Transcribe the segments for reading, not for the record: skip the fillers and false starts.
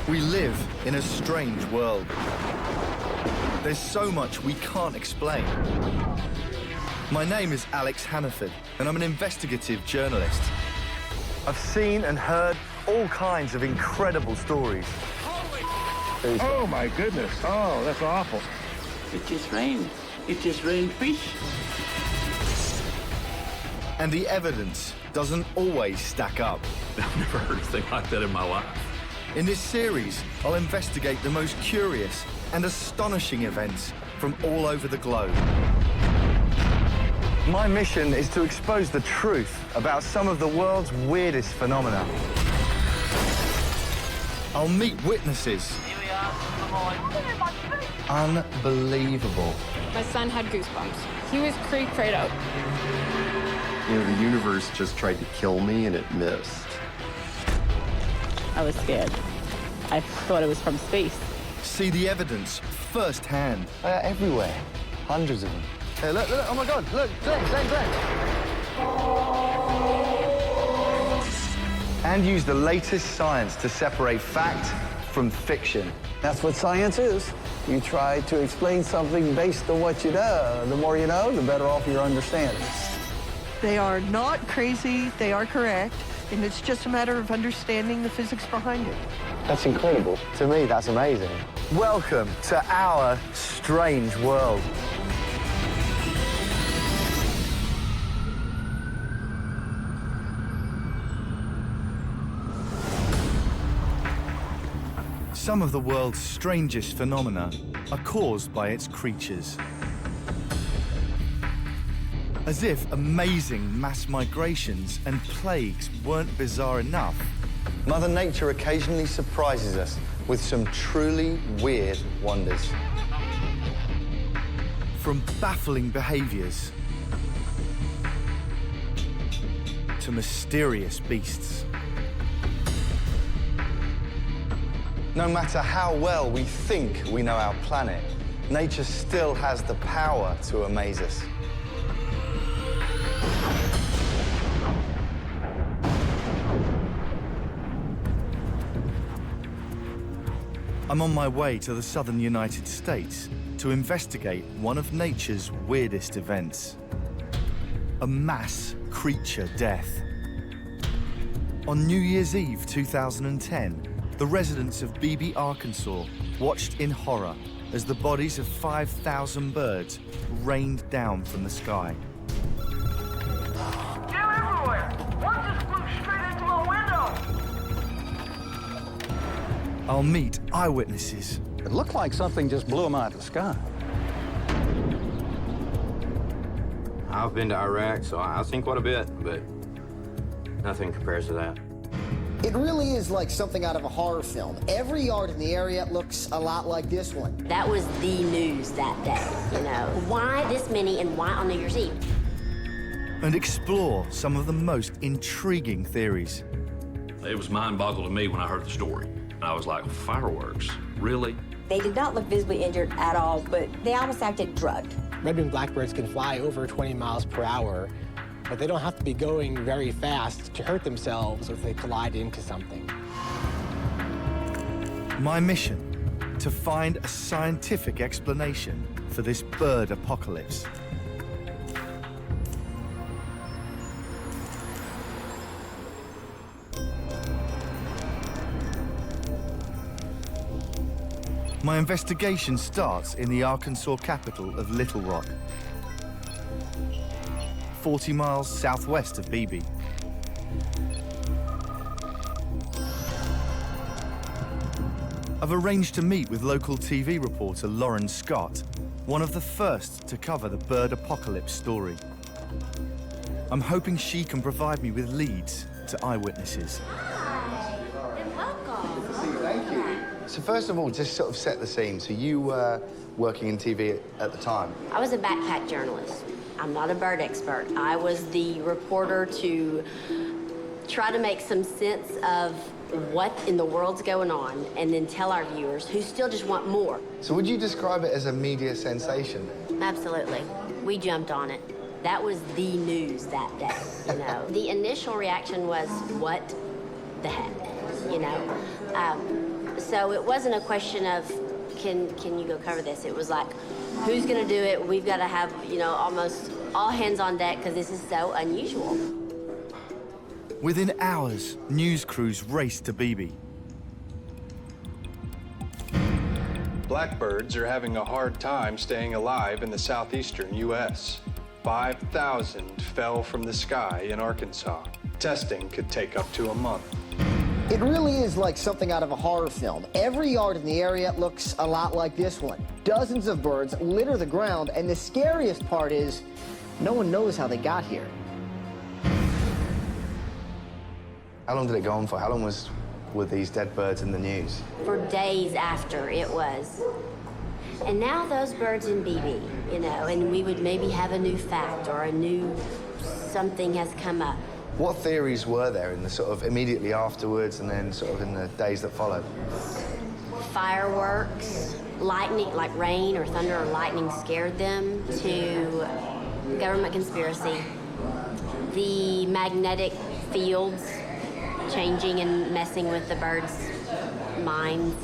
We live in a strange world. There's so much we can't explain. My name is Alex Hannaford, and I'm an investigative journalist. I've seen and heard all kinds of incredible stories. Oh, my goodness. Oh, that's awful. It just rained. It just rained fish. And the evidence doesn't always stack up. I've never heard anything like that in my life. In this series, I'll investigate the most curious and astonishing events from all over the globe. My mission is to expose the truth about some of the world's weirdest phenomena. I'll meet witnesses. Here we are. Unbelievable. My son had goosebumps. He was creeped right out. You know, the universe just tried to kill me and it missed. I was scared. I thought it was from space. See the evidence firsthand. Everywhere. Hundreds of them. Hey, look, oh my God, look, Glenn. And use the latest science to separate fact from fiction. That's what science is. You try to explain something based on what you know. The more you know, the better off your understanding. They are not crazy, they are correct, and it's just a matter of understanding the physics behind it. That's incredible. To me, that's amazing. Welcome to our strange world. Some of the world's strangest phenomena are caused by its creatures. As if amazing mass migrations and plagues weren't bizarre enough, Mother Nature occasionally surprises us with some truly weird wonders. From baffling behaviors to mysterious beasts. No matter how well we think we know our planet, nature still has the power to amaze us. I'm on my way to the southern United States to investigate one of nature's weirdest events. A mass creature death. On New Year's Eve 2010, the residents of Beebe, Arkansas watched in horror as the bodies of 5,000 birds rained down from the sky. They're everywhere! One just flew straight into my window! I'll meet eyewitnesses. It looked like something just blew them out of the sky. I've been to Iraq, so I've seen quite a bit, but nothing compares to that. It really is like something out of a horror film. Every yard in the area looks a lot like this one. That was the news that day, you know. Why this many and why on New Year's Eve? And explore some of the most intriguing theories. It was mind-boggling to me when I heard the story. I was like, fireworks? Really? They did not look visibly injured at all, but they almost acted drugged. Red-winged blackbirds can fly over 20 miles per hour, but they don't have to be going very fast to hurt themselves if they collide into something. My mission, to find a scientific explanation for this bird apocalypse. My investigation starts in the Arkansas capital of Little Rock, 40 miles southwest of Beebe. I've arranged to meet with local TV reporter Lauren Scott, one of the first to cover the bird apocalypse story. I'm hoping she can provide me with leads to eyewitnesses. So first of all, just sort of set the scene. So you were working in TV at the time? I was a backpack journalist. I'm not a bird expert. I was the reporter to try to make some sense of what in the world's going on and then tell our viewers who still just want more. So would you describe it as a media sensation? Absolutely. We jumped on it. That was the news that day, you know. The initial reaction was, what the heck, you know? So it wasn't a question of, can you go cover this? It was like, who's gonna do it? We've got to have, you know, almost all hands on deck because this is so unusual. Within hours, news crews raced to Beebe. Blackbirds are having a hard time staying alive in the southeastern U.S. 5,000 fell from the sky in Arkansas. Testing could take up to a month. It really is like something out of a horror film. Every yard in the area looks a lot like this one. Dozens of birds litter the ground, and the scariest part is no one knows how they got here. How long did it go on for? How long were these dead birds in the news? For days after it was. And now those birds in Beebe, you know, and we would maybe have a new fact or a new something has come up. What theories were there in the sort of immediately afterwards and then sort of in the days that followed? Fireworks, lightning, like rain or thunder or lightning scared them, to government conspiracy, the magnetic fields changing and messing with the birds' minds,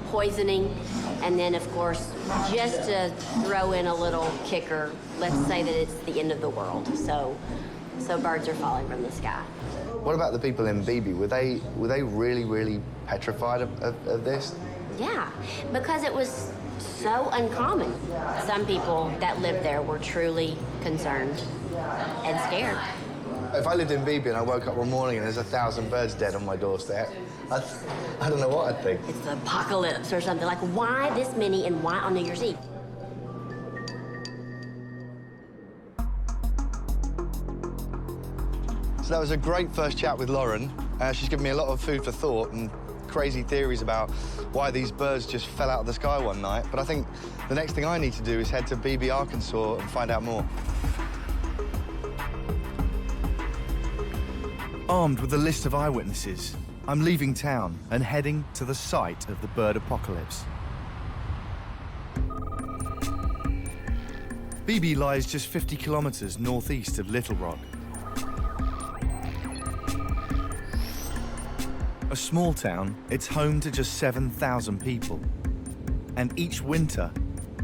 poisoning, and then, of course, just to throw in a little kicker, let's say that it's the end of the world. So birds are falling from the sky. What about the people in Beebe? Were they really, really petrified of this? Yeah, because it was so uncommon. Some people that lived there were truly concerned and scared. If I lived in Beebe and I woke up one morning and there's 1,000 birds dead on my doorstep, I don't know what I'd think. It's the apocalypse or something. Like, why this many and why on New Year's Eve? So that was a great first chat with Lauren. She's given me a lot of food for thought and crazy theories about why these birds just fell out of the sky one night. But I think the next thing I need to do is head to Beebe, Arkansas and find out more. Armed with a list of eyewitnesses, I'm leaving town and heading to the site of the bird apocalypse. Beebe lies just 50 kilometers northeast of Little Rock. A small town, it's home to just 7,000 people. And each winter,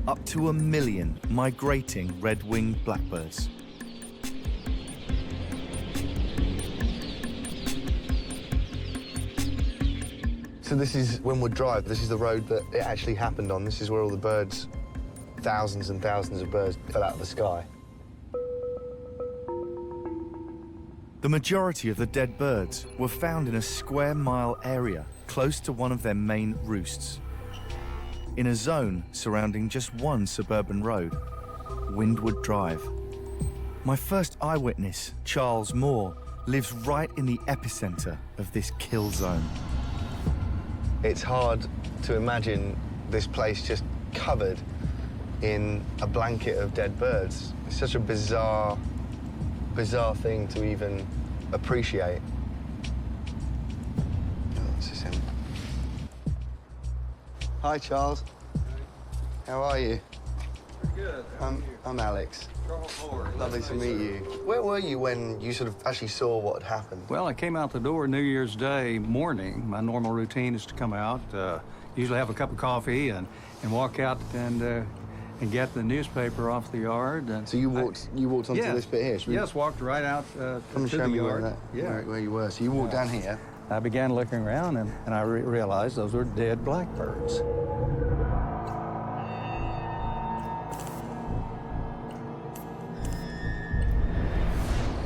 up to 1 million migrating red-winged blackbirds. So this is Winwood Drive. This is the road that it actually happened on. This is where all the birds, thousands and thousands of birds, fell out of the sky. The majority of the dead birds were found in a square-mile area close to one of their main roosts, in a zone surrounding just one suburban road, Winwood Drive. My first eyewitness, Charles Moore, lives right in the epicenter of this kill zone. It's hard to imagine this place just covered in a blanket of dead birds. It's such a bizarre thing to even appreciate. Oh, this is him. Hi, Charles. How are you? Good. I'm Alex. Lovely to meet you. Where were you when you sort of actually saw what had happened? Well, I came out the door New Year's Day morning. My normal routine is to come out, usually have a cup of coffee and walk out and get the newspaper off the yard. And so you walked onto this bit here? Yes, walked right out Come to and show the me yard. where you were. So you walked down here. I began looking around and I realized those were dead blackbirds.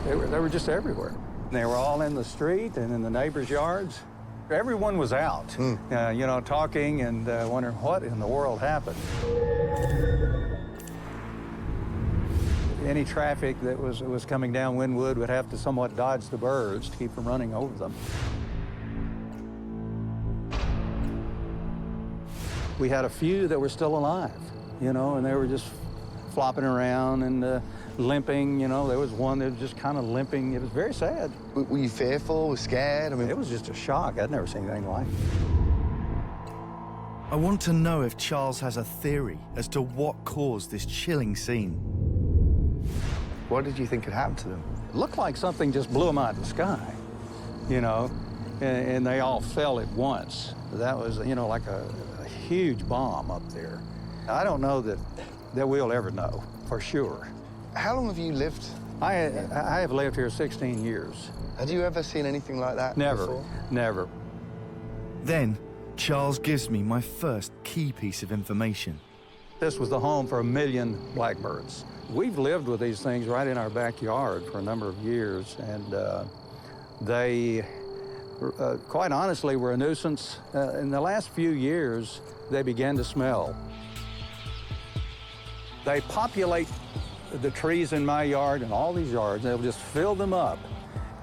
They were just everywhere. They were all in the street and in the neighbors' yards. Everyone was out, you know, talking and wondering what in the world happened. Any traffic that was coming down Winwood would have to somewhat dodge the birds to keep from running over them. We had a few that were still alive, you know, and they were just flopping around and limping, you know. There was one that was just kind of limping. It was very sad. Were you fearful, scared? I mean, it was just a shock. I'd never seen anything like it. I want to know if Charles has a theory as to what caused this chilling scene. What did you think had happened to them? It looked like something just blew them out of the sky, you know. and they all fell at once. That was, you know, like a huge bomb up there. I don't know that we'll ever know for sure. How long have you lived? I have lived here 16 years. Had you ever seen anything like that Never, before? never. Then, Charles gives me my first key piece of information. This was the home for 1 million blackbirds. We've lived with these things right in our backyard for a number of years, and they, quite honestly, were a nuisance. In the last few years, they began to smell. They populate the trees in my yard and all these yards, and they'll just fill them up,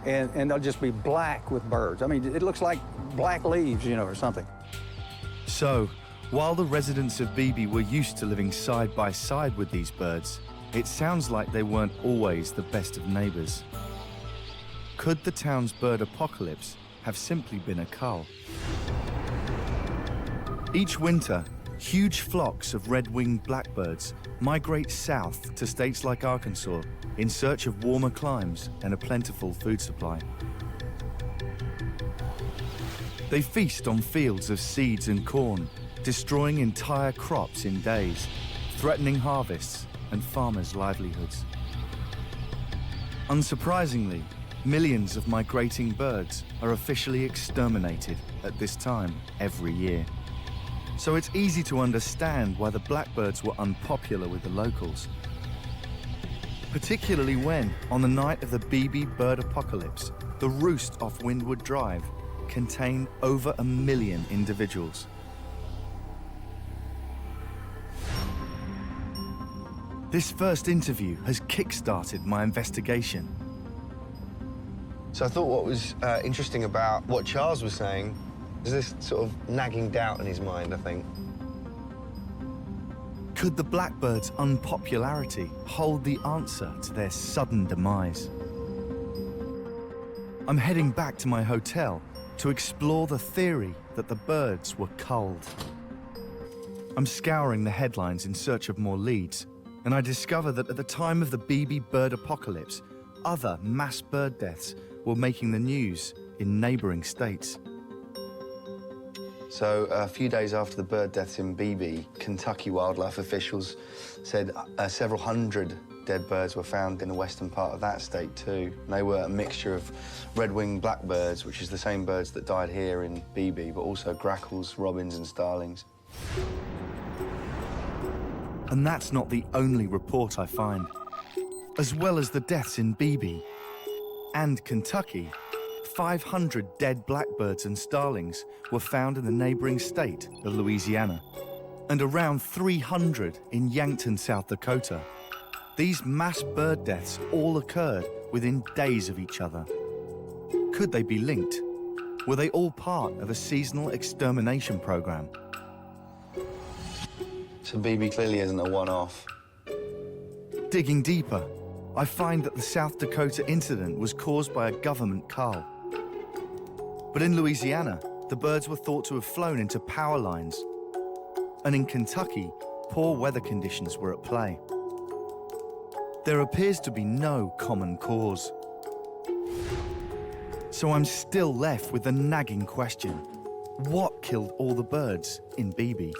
and they'll just be black with birds. I mean, it looks like black leaves, you know, or something. So, while the residents of Beebe were used to living side by side with these birds, it sounds like they weren't always the best of neighbors. Could the town's bird apocalypse have simply been a cull? Each winter, huge flocks of red-winged blackbirds migrate south to states like Arkansas in search of warmer climes and a plentiful food supply. They feast on fields of seeds and corn, destroying entire crops in days, threatening harvests and farmers' livelihoods. Unsurprisingly, millions of migrating birds are officially exterminated at this time every year. So it's easy to understand why the blackbirds were unpopular with the locals. Particularly when, on the night of the Beebe bird apocalypse, the roost off Windward Drive contained over 1 million individuals. This first interview has kick-started my investigation. So I thought what was interesting about what Charles was saying is this sort of nagging doubt in his mind, I think. Could the blackbirds' unpopularity hold the answer to their sudden demise? I'm heading back to my hotel to explore the theory that the birds were culled. I'm scouring the headlines in search of more leads, and I discover that at the time of the Beebe bird apocalypse, other mass bird deaths were making the news in neighboring states. So a few days after the bird deaths in Beebe, Kentucky wildlife officials said several hundred dead birds were found in the western part of that state too. And they were a mixture of red-winged blackbirds, which is the same birds that died here in Beebe, but also grackles, robins and starlings. And that's not the only report I find. As well as the deaths in Beebe and Kentucky, 500 dead blackbirds and starlings were found in the neighboring state of Louisiana, and around 300 in Yankton, South Dakota. These mass bird deaths all occurred within days of each other. Could they be linked? Were they all part of a seasonal extermination program? So Beebe clearly isn't a one-off. Digging deeper, I find that the South Dakota incident was caused by a government cull. But in Louisiana, the birds were thought to have flown into power lines. And in Kentucky, poor weather conditions were at play. There appears to be no common cause. So I'm still left with the nagging question: what killed all the birds in Beebe?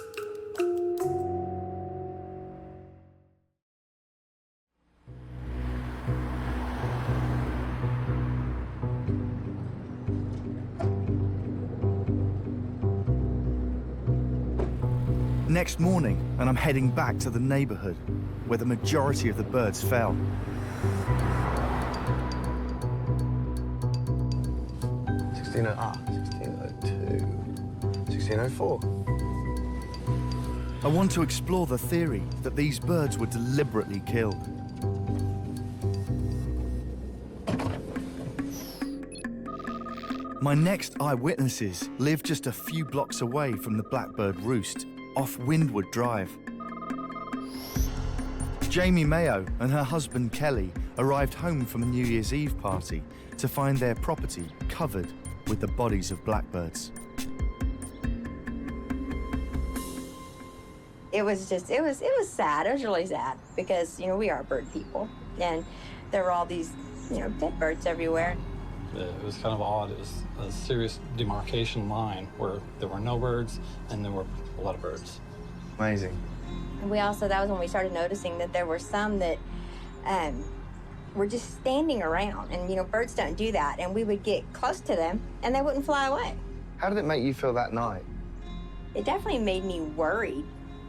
Next morning, and I'm heading back to the neighborhood where the majority of the birds fell. 1602, 1604. I want to explore the theory that these birds were deliberately killed. My next eyewitnesses live just a few blocks away from the blackbird roost, off Windward Drive. Jamie Mayo and her husband Kelly arrived home from a New Year's Eve party to find their property covered with the bodies of blackbirds. It was sad. It was really sad because, you know, we are bird people, and there were all these, you know, dead birds everywhere. It was kind of odd. It was a serious demarcation line where there were no birds and there were a lot of birds. Amazing. And we also, that was when we started noticing that there were some that were just standing around. And, you know, birds don't do that. And we would get close to them and they wouldn't fly away. How did it make you feel that night? It definitely made me worried.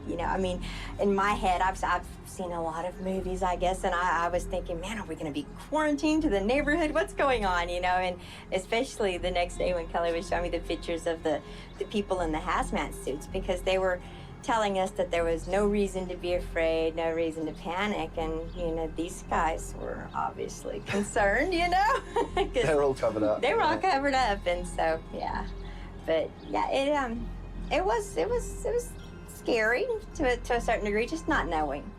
You know, I mean, in my head, I've seen a lot of movies, I guess, and I was thinking, man, are we going to be quarantined to the neighborhood? What's going on, you know? And especially the next day when Kelly was showing me the pictures of the people in the hazmat suits, because they were telling us that there was no reason to be afraid, no reason to panic, and, you know, these guys were obviously concerned, you know? They're all covered up. They were all covered up, and so, yeah. But, yeah, it was scary to a certain degree, just not knowing.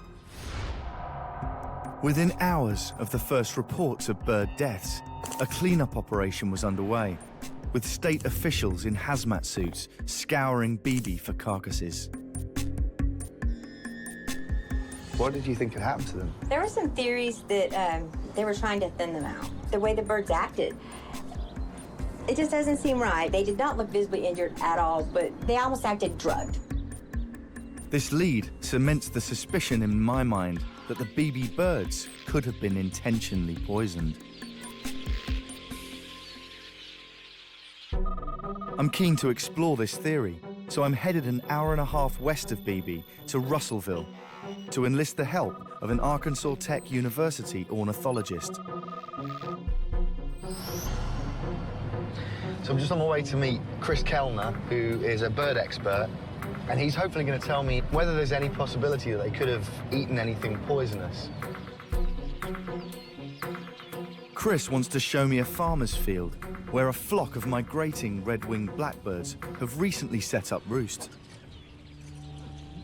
Within hours of the first reports of bird deaths, a cleanup operation was underway, with state officials in hazmat suits scouring Beebe for carcasses. What did you think had happened to them? There were some theories that they were trying to thin them out. The way the birds acted, it just doesn't seem right. They did not look visibly injured at all, but they almost acted drugged. This lead cements the suspicion in my mind that the Beebe birds could have been intentionally poisoned. I'm keen to explore this theory, so I'm headed an hour and a half west of Beebe to Russellville to enlist the help of an Arkansas Tech University ornithologist. So I'm just on my way to meet Chris Kellner, who is a bird expert, and he's hopefully going to tell me whether there's any possibility that they could have eaten anything poisonous. Chris wants to show me a farmer's field where a flock of migrating red-winged blackbirds have recently set up roost.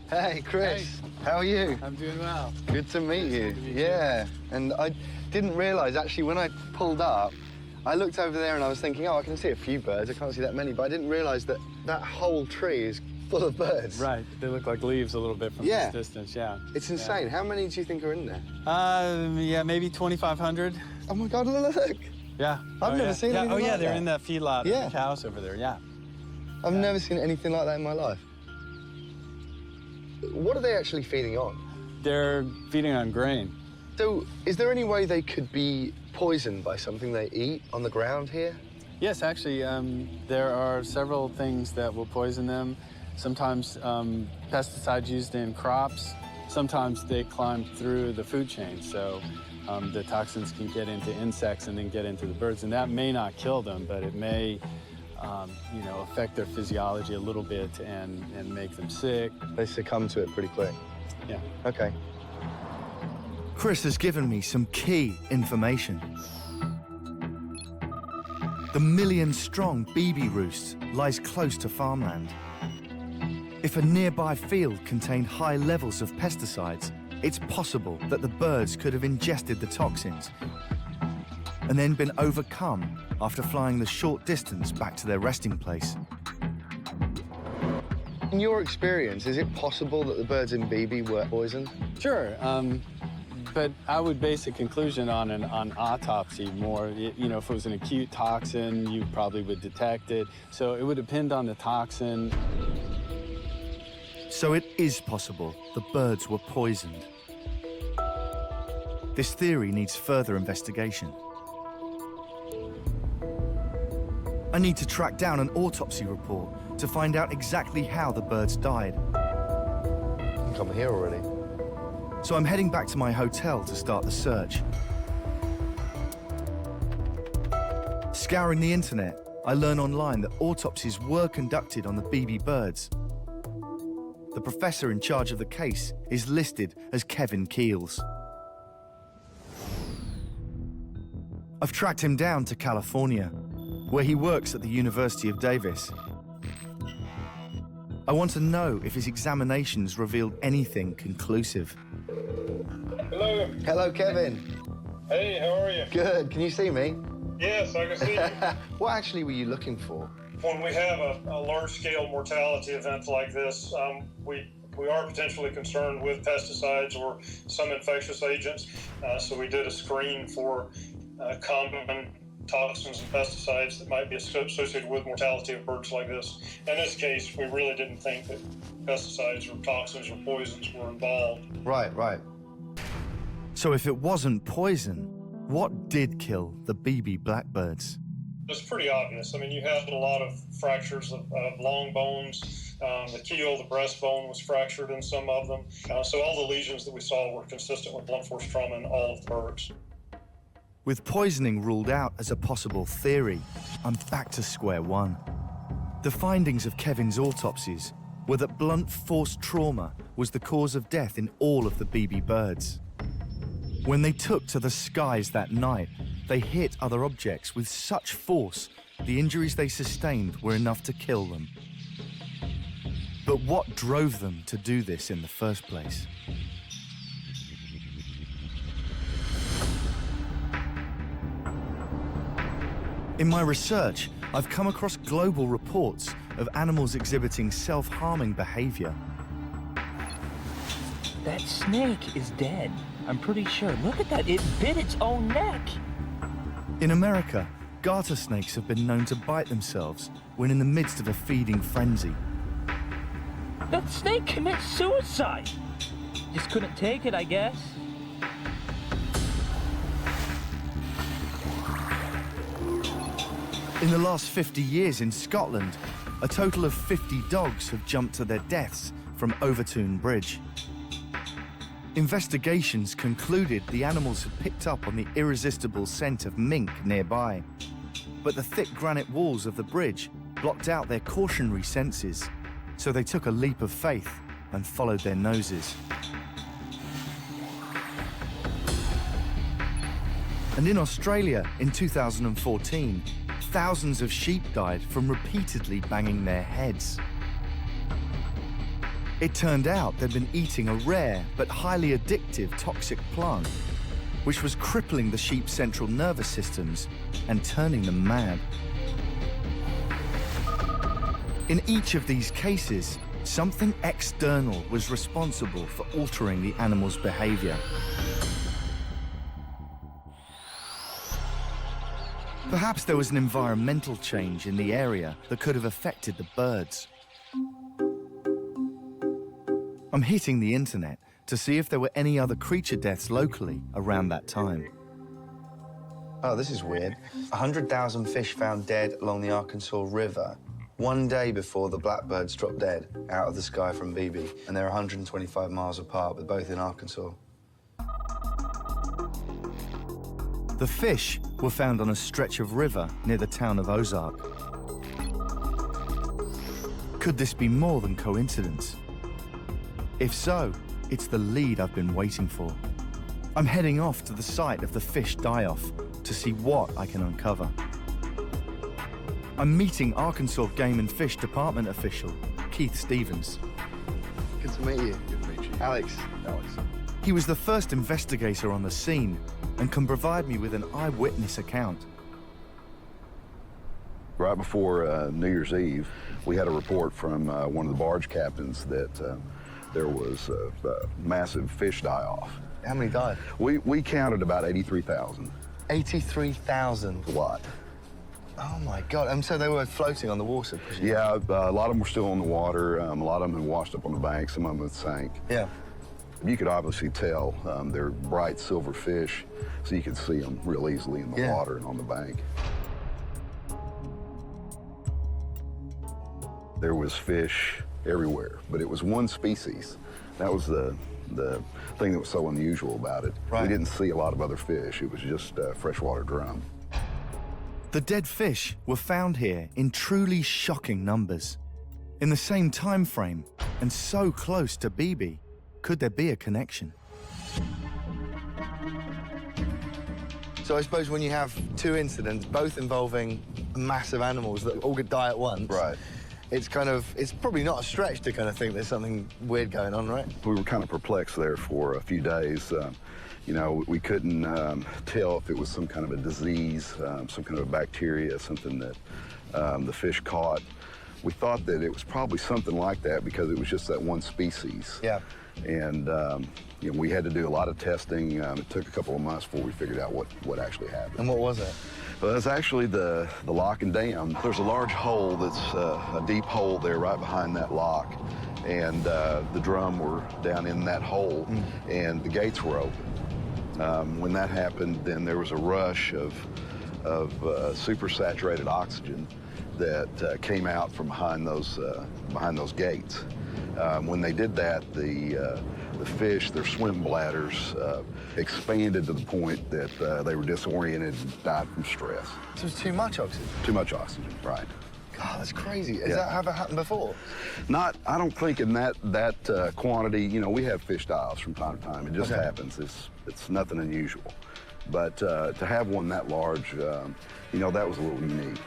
Hey, Chris. Hey. How are you? I'm doing well. Good to meet you. Yeah. And I didn't realize, actually, when I pulled up, I looked over there and I was thinking, oh, I can see a few birds. I can't see that many. But I didn't realize that that whole tree is full of birds. Right. They look like leaves a little bit from this distance, yeah. It's insane. Yeah. How many do you think are in there? Yeah, maybe 2,500. Oh, my God, look. Yeah. I've never seen anything like that. Oh, yeah, they're in that feedlot of the house over there, yeah. I've never seen anything like that in my life. What are they actually feeding on? They're feeding on grain. So, is there any way they could be poisoned by something they eat on the ground here? Yes, actually, there are several things that will poison them. Sometimes pesticides used in crops. Sometimes they climb through the food chain, so the toxins can get into insects and then get into the birds, and that may not kill them, but it may you know, affect their physiology a little bit and make them sick. They succumb to it pretty quick. Yeah. Okay. Chris has given me some key information. The million-strong Beebe roost lies close to farmland. If a nearby field contained high levels of pesticides, it's possible that the birds could have ingested the toxins and then been overcome after flying the short distance back to their resting place. In your experience, is it possible that the birds in Beebe were poisoned? Sure, but I would base a conclusion on an autopsy more. You know, if it was an acute toxin, you probably would detect it. So it would depend on the toxin. So it is possible the birds were poisoned. This theory needs further investigation. I need to track down an autopsy report to find out exactly how the birds died. I think I'm here already. So I'm heading back to my hotel to start the search. Scouring the internet, I learn online that autopsies were conducted on the Beebe birds. The professor in charge of the case is listed as Kevin Keels. I've tracked him down to California, where he works at the University of Davis. I want to know if his examinations revealed anything conclusive. Hello. Hello, Kevin. Hey, how are you? Good. Can you see me? Yes, I can see you. What actually were you looking for? When we have a large-scale mortality event like this, we are potentially concerned with pesticides or some infectious agents. So we did a screen for common toxins and pesticides that might be associated with mortality of birds like this. In this case, we really didn't think that pesticides or toxins or poisons were involved. Right, right. So if it wasn't poison, what did kill the BB blackbirds? It's pretty obvious. I mean, you had a lot of fractures of long bones. The keel, the breastbone was fractured in some of them. So all the lesions that we saw were consistent with blunt force trauma in all of the birds. With poisoning ruled out as a possible theory, I'm back to square one. The findings of Kevin's autopsies were that blunt force trauma was the cause of death in all of the BB birds. When they took to the skies that night, they hit other objects with such force, the injuries they sustained were enough to kill them. But what drove them to do this in the first place? In my research, I've come across global reports of animals exhibiting self-harming behavior. That snake is dead. I'm pretty sure. Look at that. It bit its own neck. In America, garter snakes have been known to bite themselves when in the midst of a feeding frenzy. That snake commits suicide. Just couldn't take it, I guess. In the last 50 years in Scotland, a total of 50 dogs have jumped to their deaths from Overtoun Bridge. Investigations concluded the animals had picked up on the irresistible scent of mink nearby, but the thick granite walls of the bridge blocked out their cautionary senses, so they took a leap of faith and followed their noses. And in Australia in 2014, thousands of sheep died from repeatedly banging their heads. It turned out they'd been eating a rare but highly addictive toxic plant, which was crippling the sheep's central nervous systems and turning them mad. In each of these cases, something external was responsible for altering the animal's behavior. Perhaps there was an environmental change in the area that could have affected the birds. I'm hitting the internet to see if there were any other creature deaths locally around that time. Oh, this is weird. 100,000 fish found dead along the Arkansas River one day before the blackbirds dropped dead out of the sky from BB, and they're 125 miles apart, but both in Arkansas. The fish were found on a stretch of river near the town of Ozark. Could this be more than coincidence? If so, it's the lead I've been waiting for. I'm heading off to the site of the fish die-off to see what I can uncover. I'm meeting Arkansas Game and Fish Department official, Keith Stevens. Good to meet you. Good to meet you. Alex. He was the first investigator on the scene and can provide me with an eyewitness account. Right before New Year's Eve, we had a report from one of the barge captains that there was a massive fish die-off. How many died? We counted about 83,000. 83,000? A lot. Oh my God, and so they were floating on the water, presumably? Yeah, a lot of them were still on the water. A lot of them had washed up on the bank, some of them had sank. Yeah. You could obviously tell they're bright silver fish, so you could see them real easily in the water and on the bank. There was fish everywhere, but it was one species. That was the thing that was so unusual about it. Right. We didn't see a lot of other fish. It was just freshwater drum. The dead fish were found here in truly shocking numbers. In the same time frame, and so close to BB, could there be a connection? So I suppose when you have two incidents, both involving massive animals that all could die at once, right? It's probably not a stretch to kind of think there's something weird going on, right? We were kind of perplexed there for a few days. You know, we couldn't tell if it was some kind of a disease, some kind of a bacteria, something that the fish caught. We thought that it was probably something like that because it was just that one species. Yeah. And you know, we had to do a lot of testing. It took a couple of months before we figured out what actually happened. And what was it? Well, it's actually the lock and dam. There's a large hole that's a deep hole there right behind that lock. And the drum were down in that hole, and the gates were open. When that happened, then there was a rush of supersaturated oxygen that came out from behind those gates. When they did that, the fish, their swim bladders, expanded to the point that they were disoriented and died from stress. So it was too much oxygen? Too much oxygen, right. God, that's crazy. Has that ever happened before? I don't think in that quantity. You know, we have fish die-offs from time to time. It just happens. It's nothing unusual. But to have one that large, you know, that was a little unique.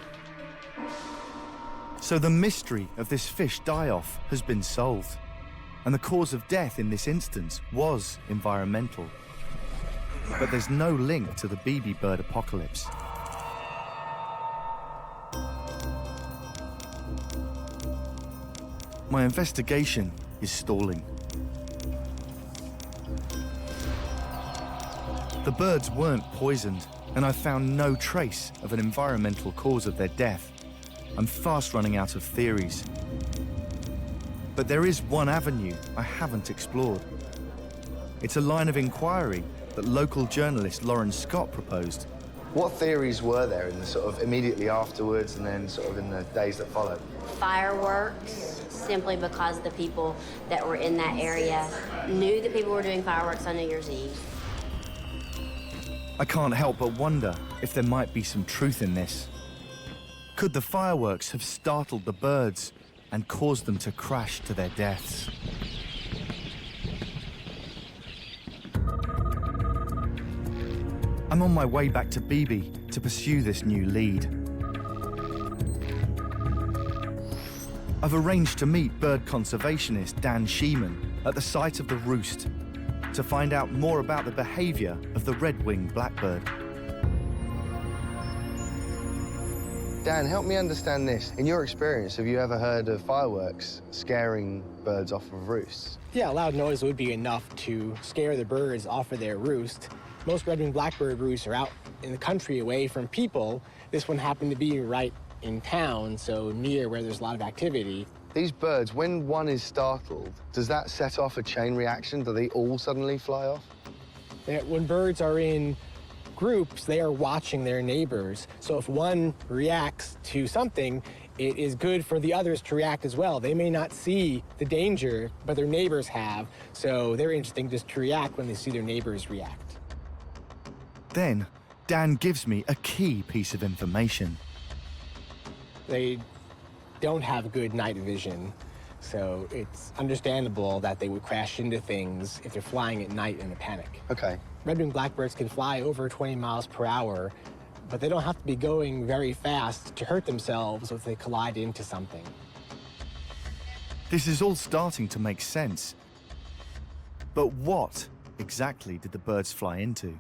So the mystery of this fish die-off has been solved. And the cause of death in this instance was environmental. But there's no link to the BB bird apocalypse. My investigation is stalling. The birds weren't poisoned, and I found no trace of an environmental cause of their death. I'm fast running out of theories. But there is one avenue I haven't explored. It's a line of inquiry that local journalist Lauren Scott proposed. What theories were there in the sort of immediately afterwards and then sort of in the days that followed? Fireworks, simply because the people that were in that area knew that people were doing fireworks on New Year's Eve. I can't help but wonder if there might be some truth in this. Could the fireworks have startled the birds and caused them to crash to their deaths? I'm on my way back to BB to pursue this new lead. I've arranged to meet bird conservationist Dan Sheeman at the site of the roost to find out more about the behavior of the red-winged blackbird. Dan, help me understand this. In your experience, have you ever heard of fireworks scaring birds off of roosts? Yeah, loud noise would be enough to scare the birds off of their roost. Most red-winged blackbird roosts are out in the country away from people. This one happened to be right in town, so near where there's a lot of activity. These birds, when one is startled, does that set off a chain reaction? Do they all suddenly fly off? When birds are in groups, they are watching their neighbors. So if one reacts to something, it is good for the others to react as well. They may not see the danger, but their neighbors have, so they're interesting just to react when they see their neighbors react. Then, Dan gives me a key piece of information. They don't have good night vision, so it's understandable that they would crash into things if they're flying at night in a panic. Okay. Red-winged blackbirds can fly over 20 miles per hour, but they don't have to be going very fast to hurt themselves if they collide into something. This is all starting to make sense. But what exactly did the birds fly into?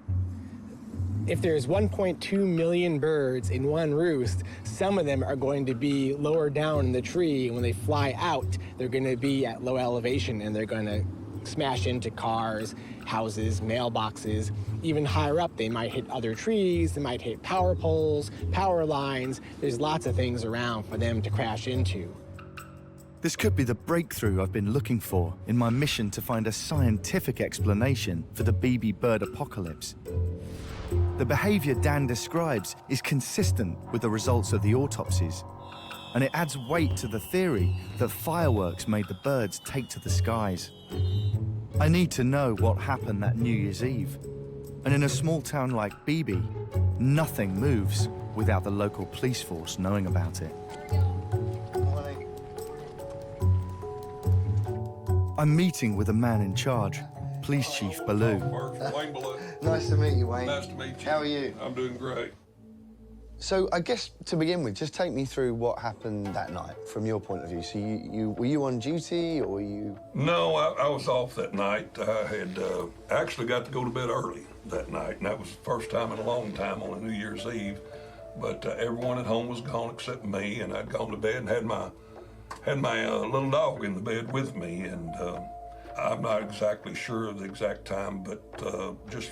If there's 1.2 million birds in one roost, some of them are going to be lower down in the tree, and when they fly out, they're going to be at low elevation, and they're going to smash into cars, houses, mailboxes. Even higher up, they might hit other trees, they might hit power poles, power lines. There's lots of things around for them to crash into. This could be the breakthrough I've been looking for in my mission to find a scientific explanation for the BB bird apocalypse. The behavior Dan describes is consistent with the results of the autopsies, and it adds weight to the theory that fireworks made the birds take to the skies. I need to know what happened that New Year's Eve, and in a small town like BB, nothing moves without the local police force knowing about it. I'm meeting with a man in charge, Police Chief Ballou. Wayne Ballou. Nice to meet you, Wayne. Nice to meet you. How are you? I'm doing great. So I guess to begin with, just take me through what happened that night from your point of view. So were you on duty or were you? No, I was off that night. I had actually got to go to bed early that night, and that was the first time in a long time on a New Year's Eve. But everyone at home was gone except me, and I'd gone to bed and had my Had my little dog in the bed with me, and I'm not exactly sure of the exact time, but just,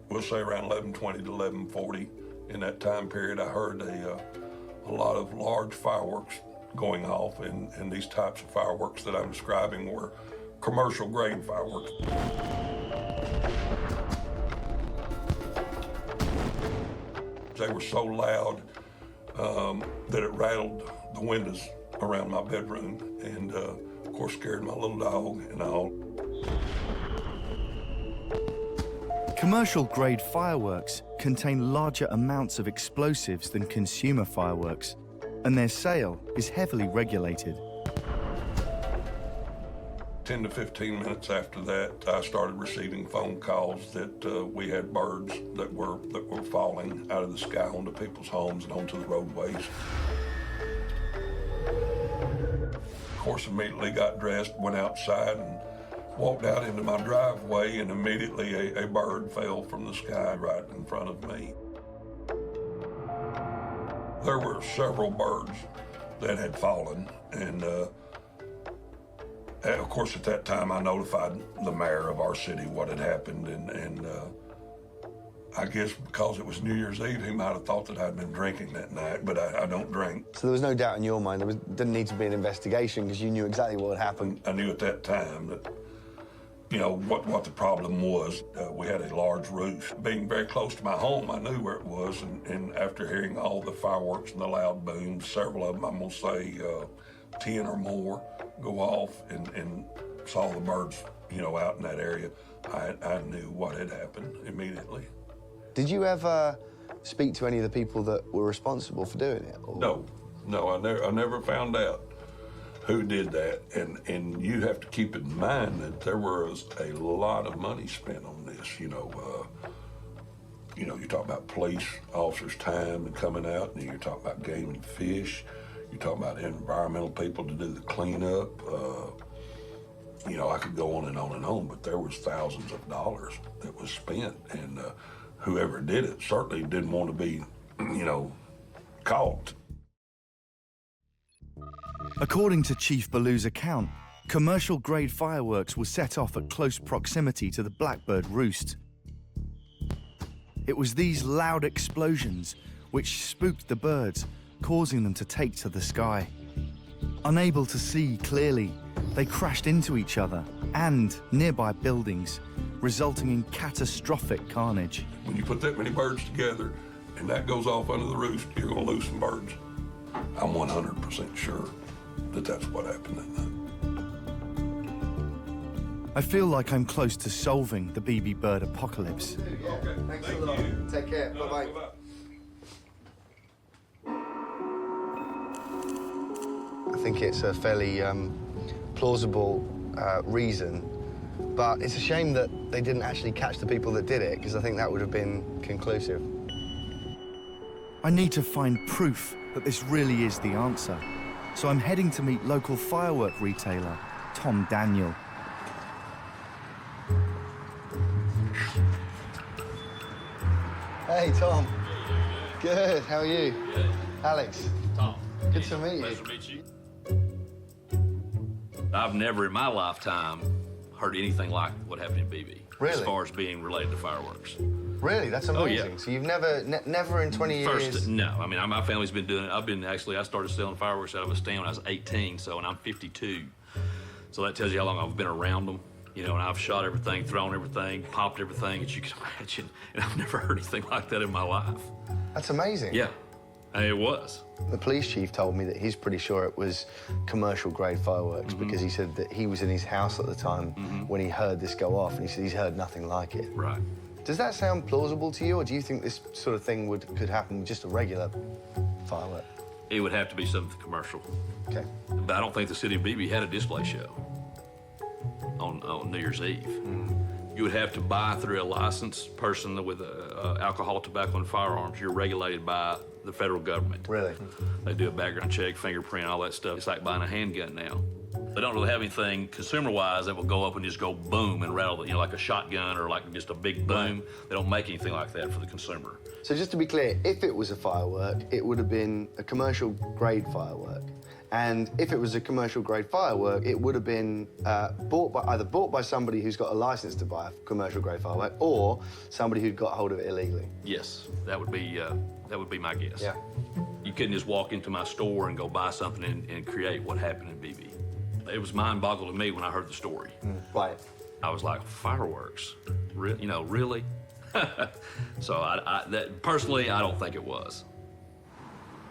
we'll say around 11:20 to 11:40 in that time period, I heard a lot of large fireworks going off, and these types of fireworks that I'm describing were commercial grade fireworks. They were so loud that it rattled the windows around my bedroom, and of course scared my little dog and all. Commercial-grade fireworks contain larger amounts of explosives than consumer fireworks, and their sale is heavily regulated. 10 to 15 minutes after that, I started receiving phone calls that we had birds that were falling out of the sky onto people's homes and onto the roadways. Of course, immediately got dressed, went outside, and walked out into my driveway, and immediately a bird fell from the sky right in front of me. There were several birds that had fallen, and of course, at that time, I notified the mayor of our city what had happened, and I guess because it was New Year's Eve, he might have thought that I'd been drinking that night, but I don't drink. So there was no doubt in your mind, didn't need to be an investigation because you knew exactly what had happened. I knew at that time that, you know, what the problem was. We had a large roof. Being very close to my home, I knew where it was, and after hearing all the fireworks and the loud booms, several of them, I'm gonna say 10 or more, go off, and saw the birds, you know, out in that area, I knew what had happened immediately. Did you ever speak to any of the people that were responsible for doing it? Or? No, I never found out who did that, and you have to keep in mind that there was a lot of money spent on this. You know, you talk about police officers' time and coming out, and you talk about game and fish. You talk about environmental people to do the cleanup. You know, I could go on and on and on, but there was thousands of dollars that was spent, and whoever did it certainly didn't want to be, you know, caught. According to Chief Ballou's account, commercial-grade fireworks were set off at close proximity to the blackbird roost. It was these loud explosions which spooked the birds, causing them to take to the sky. Unable to see clearly, they crashed into each other and nearby buildings, resulting in catastrophic carnage. When you put that many birds together and that goes off under the roost, you're gonna lose some birds. I'm 100% sure that that's what happened that night. I feel like I'm close to solving the BB bird apocalypse. Okay, thanks a lot. Take care. Bye-bye. I think it's a fairly plausible reason, but it's a shame that they didn't actually catch the people that did it, because I think that would have been conclusive. I need to find proof that this really is the answer, so I'm heading to meet local firework retailer Tom Daniel. Hey, Tom. Good, how are you? Good. Alex. Tom. Good to meet you. Pleasure to meet you. I've never in my lifetime heard anything like what happened in BB. Really? As far as being related to fireworks. Really? That's amazing. Oh, yeah. So you've never in 20 years? No. I mean, my family's been doing it. I started selling fireworks out of a stand when I was 18, and I'm 52. So that tells you how long I've been around them. You know, and I've shot everything, thrown everything, popped everything that you can imagine, and I've never heard anything like that in my life. That's amazing. Yeah, it was. The police chief told me that he's pretty sure it was commercial-grade fireworks because he said that he was in his house at the time when he heard this go off, and he said he's heard nothing like it. Right. Does that sound plausible to you, or do you think this sort of thing could happen with just a regular firework? It would have to be something commercial. Okay. But I don't think the city of BB had a display show on New Year's Eve. You would have to buy through a licensed person with alcohol, tobacco, and firearms. You're regulated by the federal government. Really? They do a background check, fingerprint, all that stuff. It's like buying a handgun now. They don't really have anything consumer-wise that will go up and just go boom and rattle, like a shotgun or like just a big boom. They don't make anything like that for the consumer. So just to be clear, if it was a firework, it would have been a commercial-grade firework, And if it was a commercial grade firework, it would have been either bought by somebody who's got a license to buy a commercial grade firework, or somebody who'd got hold of it illegally. Yes, that would be my guess. Yeah. You couldn't just walk into my store and go buy something and create what happened in BB. It was mind-boggling to me when I heard the story. Right. I was like, fireworks? Really? So personally, I don't think it was.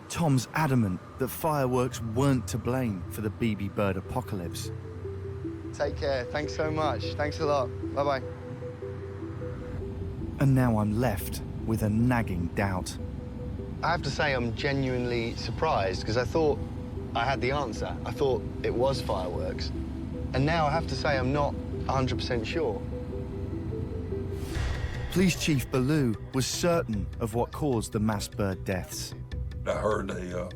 Tom's adamant that fireworks weren't to blame for the BB bird apocalypse. Take care. Thanks so much. Thanks a lot. Bye-bye. And now I'm left with a nagging doubt. I have to say I'm genuinely surprised, because I thought I had the answer. I thought it was fireworks. And now I have to say I'm not 100% sure. Police Chief Ballou was certain of what caused the mass bird deaths. I heard a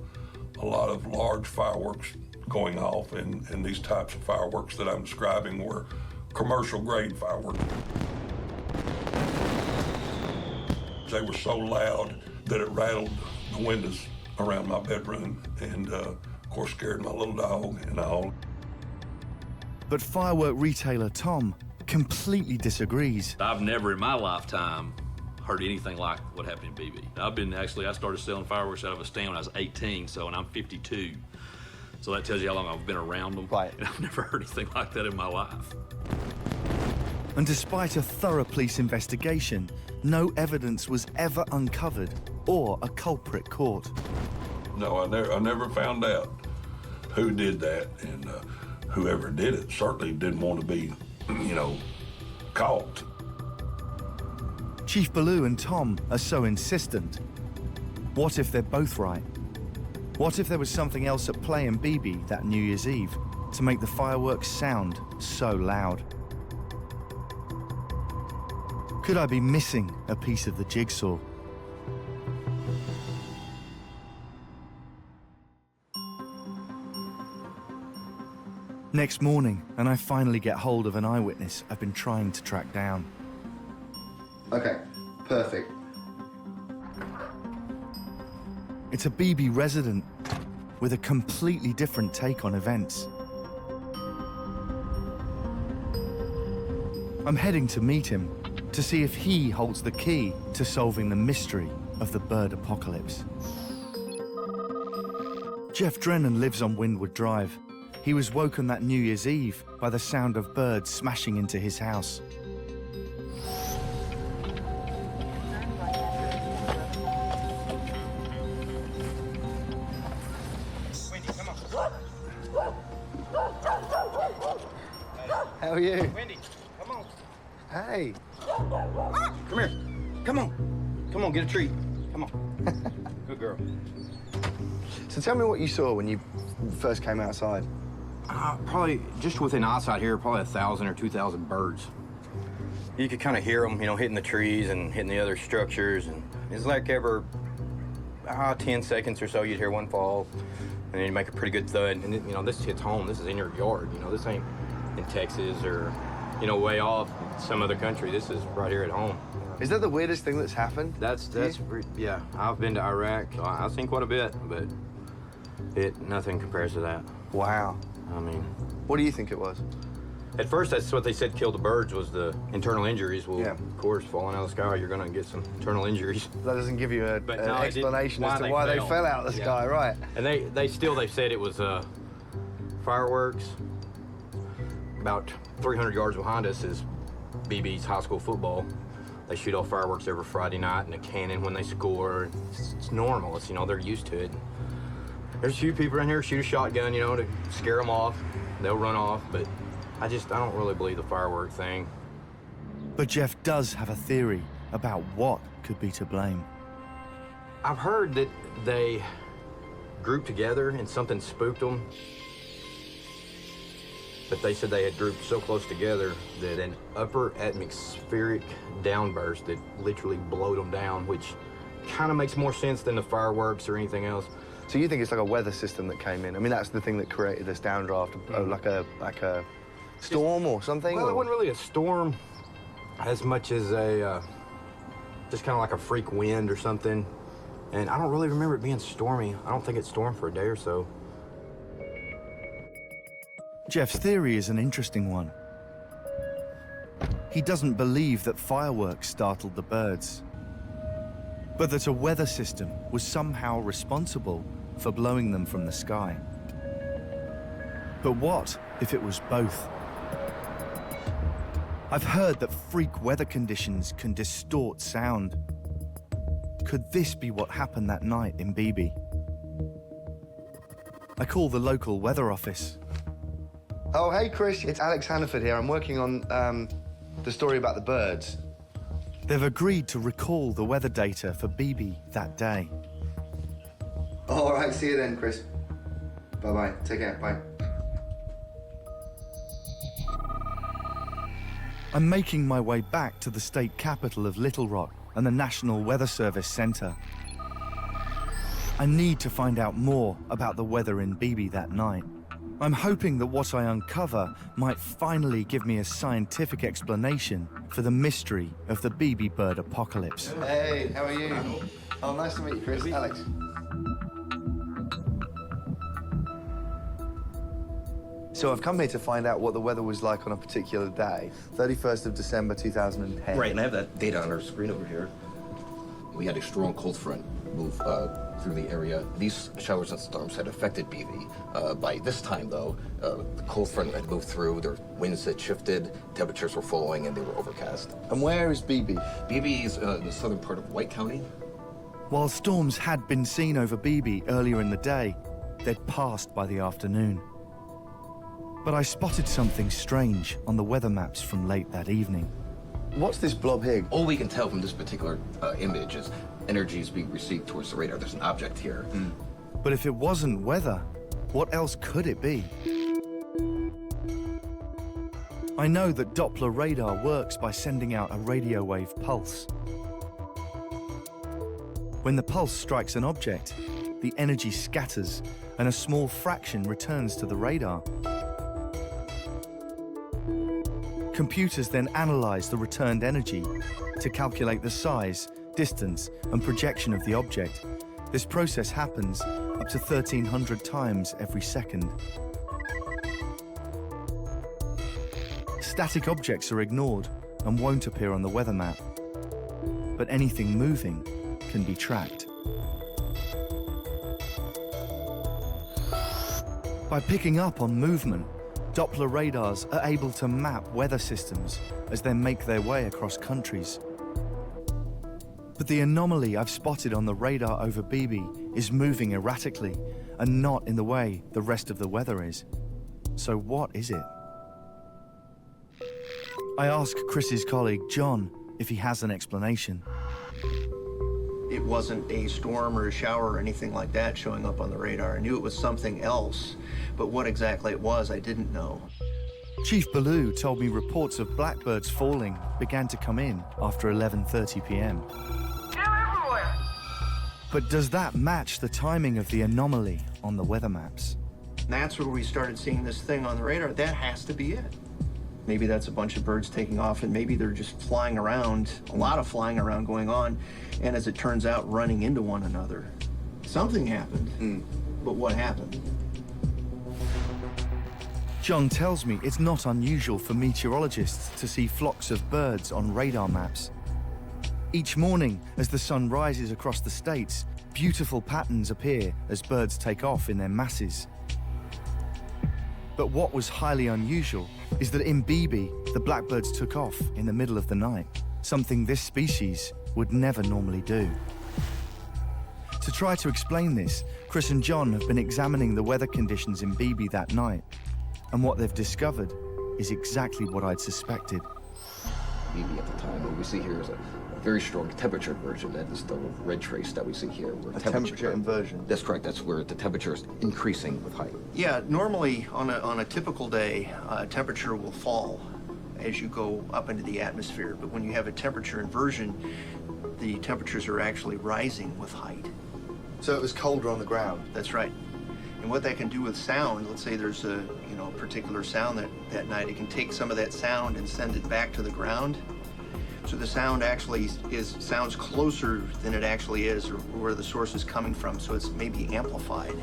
lot of large fireworks going off, and these types of fireworks that I'm describing were commercial grade fireworks. They were so loud that it rattled the windows around my bedroom and, of course, scared my little dog and all. But firework retailer Tom completely disagrees. I've never in my lifetime heard anything like what happened in BB. I started selling fireworks out of a stand when I was 18, and I'm 52. So that tells you how long I've been around them. Right. And I've never heard anything like that in my life. And despite a thorough police investigation, no evidence was ever uncovered or a culprit caught. No, I never found out who did that, and whoever did it certainly didn't want to be, caught. Chief Ballou and Tom are so insistent. What if they're both right? What if there was something else at play in BB that New Year's Eve to make the fireworks sound so loud? Could I be missing a piece of the jigsaw? Next morning, and I finally get hold of an eyewitness I've been trying to track down. Okay, perfect. It's a BB resident with a completely different take on events. I'm heading to meet him to see if he holds the key to solving the mystery of the bird apocalypse. Jeff Drennan lives on Windward Drive. He was woken that New Year's Eve by the sound of birds smashing into his house. How are you? Wendy, come on. Hey. Come here. Come on. Come on, get a treat. Come on. Good girl. So tell me what you saw when you first came outside. Probably just within eyesight here, probably 1,000 or 2,000 birds. You could kind of hear them, hitting the trees and hitting the other structures. And it's like every 10 seconds or so, you'd hear one fall, and then you make a pretty good thud. And this hits home. This is in your yard. This ain't in Texas or, way off some other country. This is right here at home. Is that the weirdest thing that's happened? Yeah. I've been to Iraq. So I've seen quite a bit, but nothing compares to that. Wow. I mean, what do you think it was? At first, that's what they said killed the birds, was the internal injuries. Well, of course, falling out of the sky, you're going to get some internal injuries. That doesn't give you an explanation as to why they fell out of the Yeah. sky, right? And they said it was fireworks. About 300 yards behind us is BB's high school football. They shoot off fireworks every Friday night and a cannon when they score. It's normal. They're used to it. There's a few people in here shoot a shotgun, to scare them off. They'll run off, but I don't really believe the firework thing. But Jeff does have a theory about what could be to blame. I've heard that they grouped together and something spooked them. But they said they had grouped so close together that an upper atmospheric downburst that literally blowed them down, which kind of makes more sense than the fireworks or anything else. So you think it's like a weather system that came in? I mean, that's the thing that created this downdraft, like a storm or something? Well, it wasn't really a storm as much as just kind of like a freak wind or something. And I don't really remember it being stormy. I don't think it stormed for a day or so. Jeff's theory is an interesting one. He doesn't believe that fireworks startled the birds, but that a weather system was somehow responsible for blowing them from the sky. But what if it was both? I've heard that freak weather conditions can distort sound. Could this be what happened that night in Beebe? I call the local weather office. Oh, hey, Chris, it's Alex Hannaford here. I'm working on the story about the birds. They've agreed to recall the weather data for Beebe that day. Oh, all right, see you then, Chris. Bye-bye. Take care. Bye. I'm making my way back to the state capital of Little Rock and the National Weather Service Center. I need to find out more about the weather in Beebe that night. I'm hoping that what I uncover might finally give me a scientific explanation for the mystery of the Beebe bird apocalypse. Hey, how are you? Oh, nice to meet you, Chris. Alex. So I've come here to find out what the weather was like on a particular day, 31st of December 2010. Right, and I have that data on our screen over here. We had a strong cold front move through the area. These showers and storms had affected Beebe. By this time, though, the cold front had moved through, their winds had shifted, temperatures were falling, and they were overcast. And where is Beebe? Beebe is in the southern part of White County. While storms had been seen over Beebe earlier in the day, they'd passed by the afternoon. But I spotted something strange on the weather maps from late that evening. What's this blob here? All we can tell from this particular image is energy is being received towards the radar. There's an object here. But if it wasn't weather, what else could it be? I know that Doppler radar works by sending out a radio wave pulse. When the pulse strikes an object, the energy scatters and a small fraction returns to the radar. Computers then analyze the returned energy to calculate the size, distance, and projection of the object. This process happens up to 1,300 times every second. Static objects are ignored and won't appear on the weather map, but anything moving can be tracked. By picking up on movement, Doppler radars are able to map weather systems as they make their way across countries. But the anomaly I've spotted on the radar over Beebe is moving erratically and not in the way the rest of the weather is. So what is it? I ask Chris's colleague, John, if he has an explanation. It wasn't a storm or a shower or anything like that showing up on the radar. I knew it was something else, but what exactly it was, I didn't know. Chief Ballou told me reports of blackbirds falling began to come in after 11:30 p.m. But does that match the timing of the anomaly on the weather maps? And that's where we started seeing this thing on the radar. That has to be it. Maybe that's a bunch of birds taking off, and maybe they're just flying around, a lot of flying around going on, and as it turns out, running into one another. Something happened, but what happened? John tells me it's not unusual for meteorologists to see flocks of birds on radar maps. Each morning, as the sun rises across the states, beautiful patterns appear as birds take off in their masses. But what was highly unusual is that in Beebe, the blackbirds took off in the middle of the night, something this species would never normally do. To try to explain this, Chris and John have been examining the weather conditions in Beebe that night, and what they've discovered is exactly what I'd suspected. Beebe at the time, what we see here is a very strong temperature inversion. That is the red trace that we see here. Where a temperature inversion? That's correct. That's where the temperature is increasing with height. Yeah, normally on a typical day, temperature will fall as you go up into the atmosphere. But when you have a temperature inversion, the temperatures are actually rising with height. So it was colder on the ground? That's right. And what that can do with sound, let's say there's a particular sound that night, it can take some of that sound and send it back to the ground. So the sound actually sounds closer than it actually is, or where the source is coming from, so it's maybe amplified.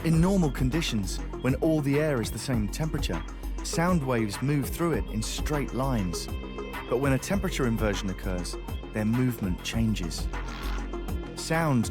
In normal conditions, when all the air is the same temperature, sound waves move through it in straight lines. But when a temperature inversion occurs, their movement changes. Sound